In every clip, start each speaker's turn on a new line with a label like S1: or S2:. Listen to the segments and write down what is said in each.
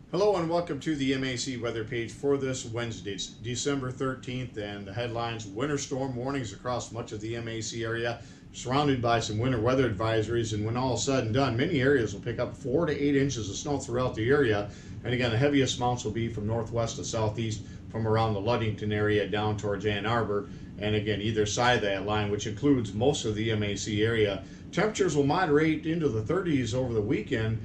S1: Hello and welcome to the MAC weather page for this Wednesday. It's December 13th, and the headlines: winter storm warnings across much of the MAC area, surrounded by some winter weather advisories. And when all is said and done, many areas will pick up 4 to 8 inches of snow throughout the area. And again, the heaviest amounts will be from northwest to southeast, from around the Ludington area down towards Ann Arbor. And again, either side of that line, which includes most of the MAC area. Temperatures will moderate into the 30s over the weekend.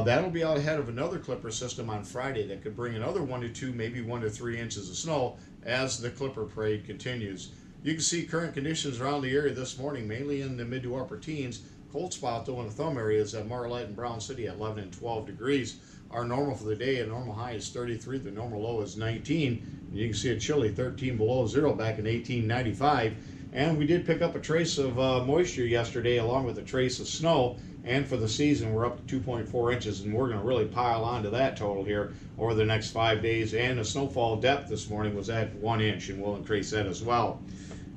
S1: That'll be out ahead of another clipper system on Friday that could bring another 1 to 2, maybe 1 to 3 inches of snow as the clipper parade continues. You can see current conditions around the area this morning, mainly in the mid to upper teens. Cold spot though in the thumb areas at Marlette and Brown City at 11 and 12 degrees. Our normal for the day, a normal high is 33, the normal low is 19. And you can see a chilly 13 below zero back in 1895. And we did pick up a trace of moisture yesterday along with a trace of snow. And for the season, we're up to 2.4 inches, and we're going to really pile on to that total here over the next 5 days. And the snowfall depth this morning was at 1 inch, and we'll increase that as well.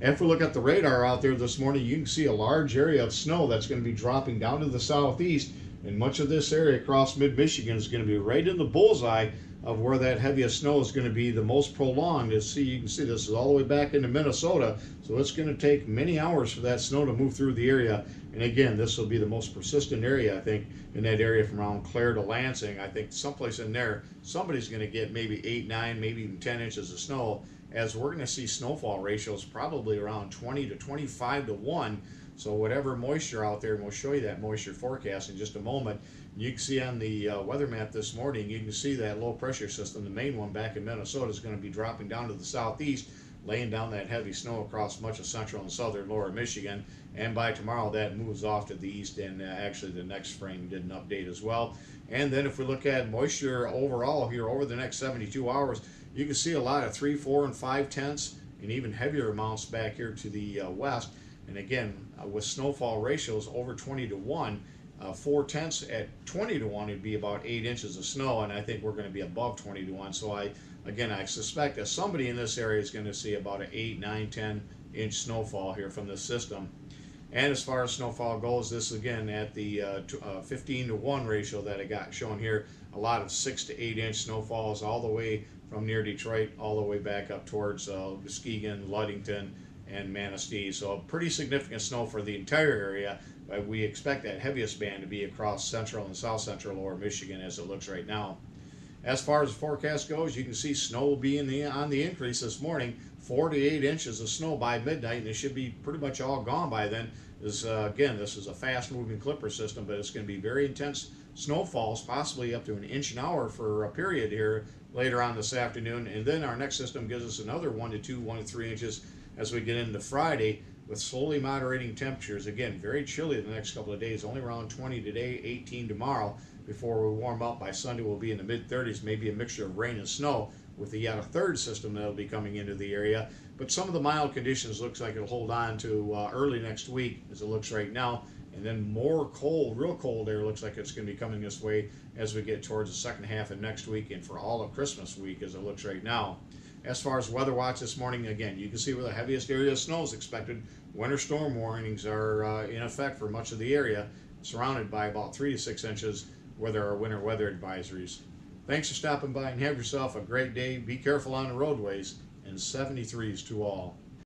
S1: If we look at the radar out there this morning, you can see a large area of snow that's going to be dropping down to the southeast. And much of this area across mid-Michigan is going to be right in the bullseye of where that heaviest snow is going to be the most prolonged. You can see this is all the way back into Minnesota, so it's going to take many hours for that snow to move through the area. And again, this will be the most persistent area, I think, in that area from around Clare to Lansing. I think someplace in there, somebody's going to get maybe 8, 9, maybe even 10 inches of snow, as we're going to see snowfall ratios probably around 20 to 25 to 1. So whatever moisture out there, and we'll show you that moisture forecast in just a moment. You can see on the weather map this morning, you can see that low pressure system, the main one back in Minnesota, is going to be dropping down to the southeast, laying down that heavy snow across much of central and southern lower Michigan. And by tomorrow, that moves off to the east, and actually the next frame did an update as well. And then if we look at moisture overall here over the next 72 hours, you can see a lot of 3, 4, and 5 tenths, and even heavier amounts back here to the west. And again, with snowfall ratios over 20 to 1, 4 tenths at 20 to 1 would be about 8 inches of snow, and I think we're going to be above 20 to 1. So I suspect that somebody in this area is going to see about an 8, 9, 10 inch snowfall here from this system. And as far as snowfall goes, this again at the 15 to 1 ratio that I got shown here, a lot of 6 to 8 inch snowfalls all the way from near Detroit all the way back up towards Muskegon, Ludington, and Manistee. So pretty significant snow for the entire area, but we expect that heaviest band to be across central and south central lower Michigan as it looks right now. As far as the forecast goes, you can see snow will be on the increase this morning, 4 to 8 inches of snow by midnight, and it should be pretty much all gone by then. Again, this is a fast moving clipper system, but it's going to be very intense snowfalls, possibly up to 1 inch an hour for a period here later on this afternoon. And then our next system gives us another 1 to 2, 1 to 3 inches as we get into Friday, with slowly moderating temperatures. Again, very chilly the next couple of days, only around 20 today, 18 tomorrow, before we warm up. By Sunday we'll be in the mid-30s, maybe a mixture of rain and snow, with yet a third system that'll be coming into the area. But some of the mild conditions looks like it'll hold on to early next week as it looks right now. And then more cold, real cold air looks like it's going to be coming this way as we get towards the second half of next week and for all of Christmas week as it looks right now. As far as weather watch this morning, again, you can see where the heaviest area of snow is expected. Winter storm warnings are in effect for much of the area, surrounded by about 3 to 6 inches where there are winter weather advisories. Thanks for stopping by, and have yourself a great day. Be careful on the roadways, and 73s to all.